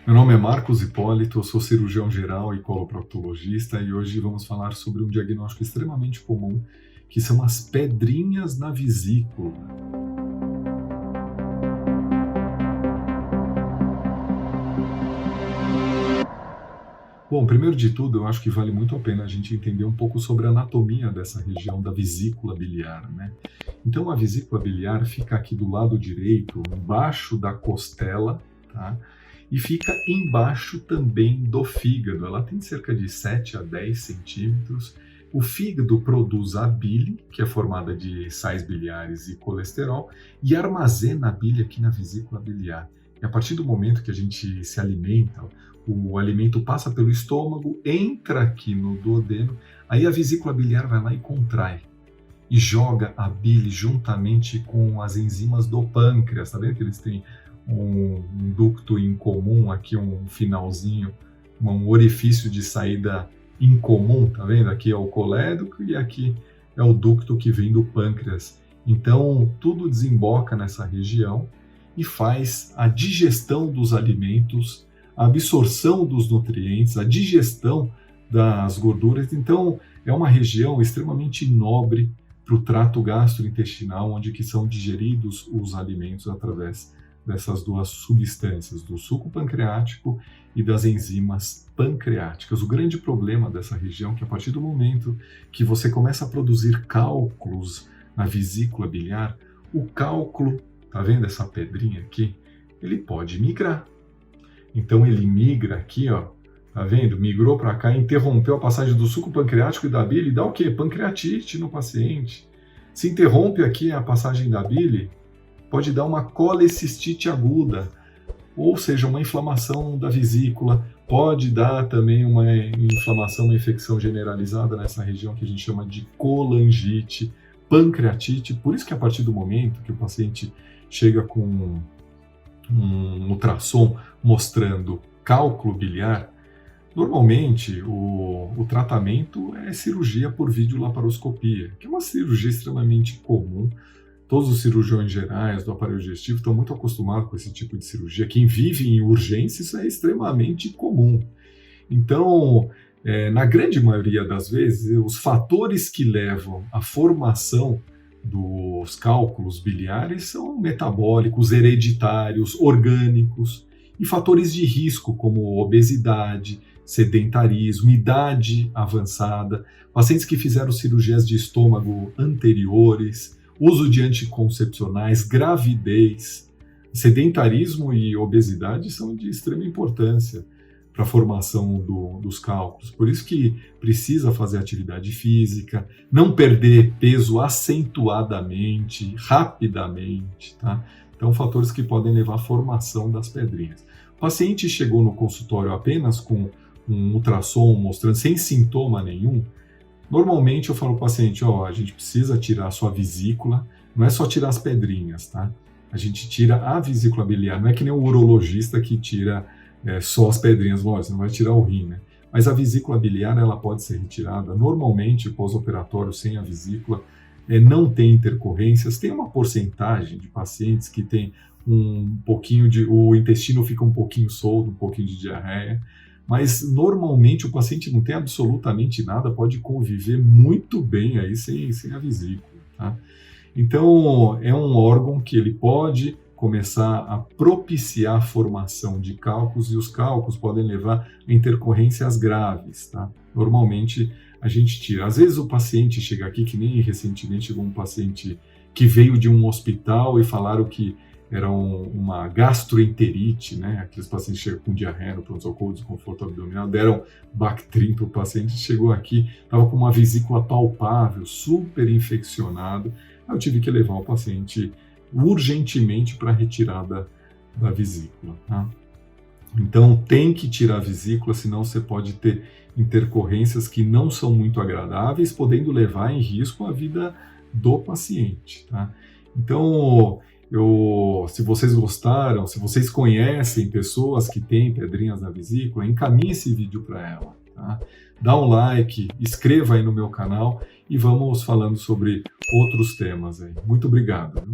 Meu nome é Marcos Hipólito, eu sou cirurgião geral e coloproctologista e hoje vamos falar sobre um diagnóstico extremamente comum, que são as pedrinhas na vesícula. Bom, primeiro de tudo, eu acho que vale muito a pena a gente entender um pouco sobre a anatomia dessa região da vesícula biliar, né? Então, a vesícula biliar fica aqui do lado direito, embaixo da costela, tá? E fica embaixo também do fígado. Ela tem cerca de 7 a 10 centímetros. O fígado produz a bile, que é formada de sais biliares e colesterol, e armazena a bile aqui na vesícula biliar. E a partir do momento que a gente se alimenta, o alimento passa pelo estômago, entra aqui no duodeno, aí a vesícula biliar vai lá e contrai e joga a bile juntamente com as enzimas do pâncreas. Tá vendo que eles têm um ducto em comum, aqui um finalzinho, um orifício de saída em comum, tá vendo? Aqui é o colédoco e aqui é o ducto que vem do pâncreas. Então, tudo desemboca nessa região e faz a digestão dos alimentos, a absorção dos nutrientes, a digestão das gorduras. Então, é uma região extremamente nobre para o trato gastrointestinal, onde que são digeridos os alimentos através dessas duas substâncias, do suco pancreático e das enzimas pancreáticas. O grande problema dessa região é que a partir do momento que você começa a produzir cálculos na vesícula biliar, o cálculo, tá vendo essa pedrinha aqui? Ele pode migrar. Então ele migra aqui, ó, tá vendo? Migrou para cá, interrompeu a passagem do suco pancreático e da bile, dá o quê? Pancreatite no paciente. Se interrompe aqui a passagem da bile, pode dar uma colecistite aguda, ou seja, uma inflamação da vesícula, pode dar também uma inflamação, uma infecção generalizada nessa região que a gente chama de colangite, pancreatite. Por isso que a partir do momento que o paciente chega com um ultrassom mostrando cálculo biliar, normalmente o tratamento é cirurgia por videolaparoscopia, que é uma cirurgia extremamente comum. Todos os cirurgiões gerais do aparelho digestivo estão muito acostumados com esse tipo de cirurgia. Quem vive em urgência, isso é extremamente comum. Então, na grande maioria das vezes, os fatores que levam à formação dos cálculos biliares são metabólicos, hereditários, orgânicos e fatores de risco como obesidade, sedentarismo, idade avançada, pacientes que fizeram cirurgias de estômago anteriores, uso de anticoncepcionais, gravidez, sedentarismo e obesidade são de extrema importância para a formação dos cálculos. Por isso que precisa fazer atividade física, não perder peso acentuadamente, rapidamente, tá? Então, fatores que podem levar à formação das pedrinhas. O paciente chegou no consultório apenas com um ultrassom mostrando sem sintoma nenhum. Normalmente eu falo para o paciente, a gente precisa tirar a sua vesícula, não é só tirar as pedrinhas, tá? A gente tira a vesícula biliar, não é que nem o urologista que tira só as pedrinhas, lógico, não vai tirar o rim, né? Mas a vesícula biliar, ela pode ser retirada. Normalmente, pós-operatório, sem a vesícula, não tem intercorrências. Tem uma porcentagem de pacientes que tem um pouquinho o intestino fica um pouquinho solto, um pouquinho de diarreia, mas normalmente o paciente não tem absolutamente nada, pode conviver muito bem aí sem a vesícula, tá? Então, é um órgão que ele pode começar a propiciar a formação de cálculos, e os cálculos podem levar a intercorrências graves, tá? Normalmente a gente tira. Às vezes o paciente chega aqui, que nem recentemente chegou um paciente que veio de um hospital e falaram que era uma gastroenterite, né? Aqueles pacientes chegam com diarreia no pronto-socorro, desconforto abdominal, deram Bactrim para o paciente, chegou aqui, estava com uma vesícula palpável, super infeccionado. Eu tive que levar o paciente urgentemente para a retirada da vesícula, tá? Então tem que tirar a vesícula, senão você pode ter intercorrências que não são muito agradáveis, podendo levar em risco a vida do paciente, tá? Então, se vocês gostaram, se vocês conhecem pessoas que têm pedrinhas na vesícula, encaminhe esse vídeo para ela, tá? Dá um like, inscreva aí no meu canal e vamos falando sobre outros temas aí. Muito obrigado, viu?